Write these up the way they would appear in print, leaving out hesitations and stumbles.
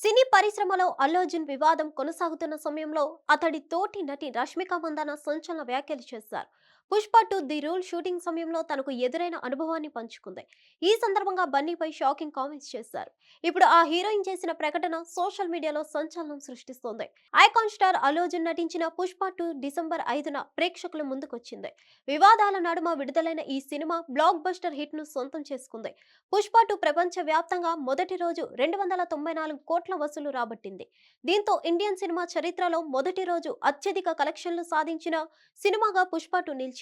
సినీ పరిశ్రమలో అల్లు అర్జున్ వివాదం కొనసాగుతున్న సమయంలో అతడి తోటి నటి రష్మిక మందాన సంచలన వ్యాఖ్యలు చేశారు. పుష్ప 2 ది రూల్ షూటింగ్ సమయంలో తనకు ఎదురైన అనుభవాన్ని పంచుకుంది. ఈ సందర్భంగా బన్నీపై షాకింగ్ కామెంట్స్ చేశారు. ఇప్పుడు ఆ హీరోయిన్ చేసిన ప్రకటన సోషల్ మీడియాలో సంచలనం సృష్టిస్తోంది. ఐకాన్ స్టార్ అల్లు అర్జున్ నటించిన పుష్ప 2 డిసెంబర్ 5న ప్రేక్షకుల ముందుకొచ్చింది. వివాదాల నడుమ విడుదలైన ఈ సినిమా బ్లాక్ బస్టర్ హిట్ ను సొంతం చేసుకుంది. పుష్ప 2 ప్రపంచ వ్యాప్తంగా మొదటి రోజు 294 కోట్ల వసూలు రాబట్టింది. దీంతో ఇండియన్ సినిమా చరిత్రలో మొదటి రోజు అత్యధిక కలెక్షన్లు సాధించిన సినిమాగా పుష్ప 2 నిలిచింది.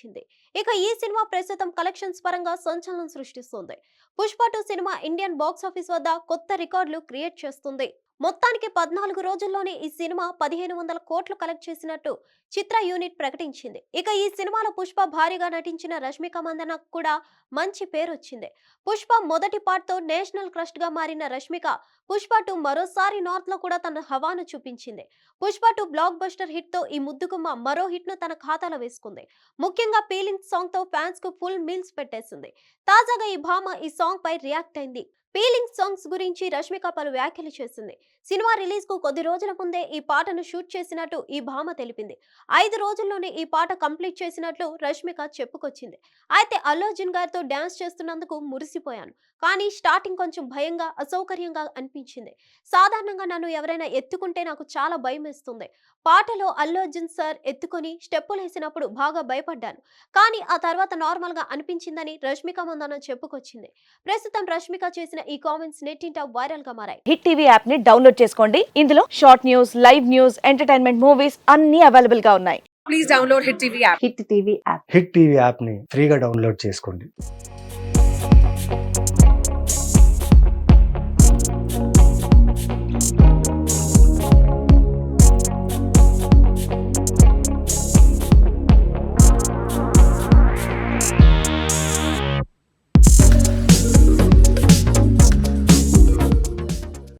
ఇక ఈ సినిమా ప్రస్తుతం కలెక్షన్స్ పరంగా సంచలనం సృష్టిస్తోంది. Pushpa 2 cinema Indian box office వద్ద కొత్త రికార్డులు క్రియేట్ చేస్తుంది. మొత్తానికి 14 రోజుల్లోనే ఈ సినిమా 1500 కోట్లు కలెక్ట్ చేసినట్టు చిత్ర యూనిట్ ప్రకటించింది. ఇక ఈ సినిమాలో పుష్ప భారీగా నటించిన రష్మిక మందనకు కూడా మంచి పేరు వచ్చింది. పుష్ప మొదటి పార్ట్ తో నేషనల్ క్రష్ గా మారిన రష్మిక పుష్ప 2 మరోసారి నార్త్ లో కూడా తన హవాను చూపించింది. పుష్ప 2 బ్లాక్ బస్టర్ హిట్ తో ఈ ముద్దుగుమ్మ మరో హిట్ ను తన ఖాతాలో వేసుకుంది. ముఖ్యంగా పీలింగ్ సాంగ్ తో ఫ్యాన్స్ కు ఫుల్ మీల్స్ పెట్టేసింది. తాజాగా ఈ భామ ఈ సాంగ్ పై రియాక్ట్ అయింది. పీలింగ్ సాంగ్స్ గురించి రష్మిక పలు వ్యాఖ్యలు చేసింది. సినిమా రిలీజ్ కు కొద్ది రోజుల ముందే ఈ పాటను షూట్ చేసినట్టు ఈ భామ తెలిపింది. 5 రోజుల్లోనే ఈ పాట కంప్లీట్ చేసినట్లు రష్మిక చెప్పుకొచ్చింది. అయితే అల్లు అర్జున్ గారితో డాన్స్ చేస్తున్నందుకు మురిసిపోయాను. కానీ స్టార్టింగ్ కొంచెం భయంగా అసౌకర్యంగా అనిపించింది. సాధారణంగా నన్ను ఎవరైనా ఎత్తుకుంటే నాకు చాలా భయం వేస్తుంది. పాటలో అల్లు అర్జున్ సార్ ఎత్తుకొని స్టెప్పులు వేసినప్పుడు బాగా భయపడ్డాను. కానీ ఆ తర్వాత నార్మల్ గా అనిపించిందని రష్మిక మందాన చెప్పుకొచ్చింది. ప్రస్తుతం రష్మిక చేసిన ఈ కామెంట్స్ నెట్టింట వైరల్ గా మారాయి. హిట్ టీవీ యాప్ ని డౌన్లోడ్ చేసుకోండి. ఇందులో short news, live news, entertainment movies అన్ని అవైలబుల్ గా ఉన్నాయి. Please download Hit TV app. Hit TV app. Hit TV యాప్ని ఫ్రీగా డౌన్లోడ్ చేసుకోండి.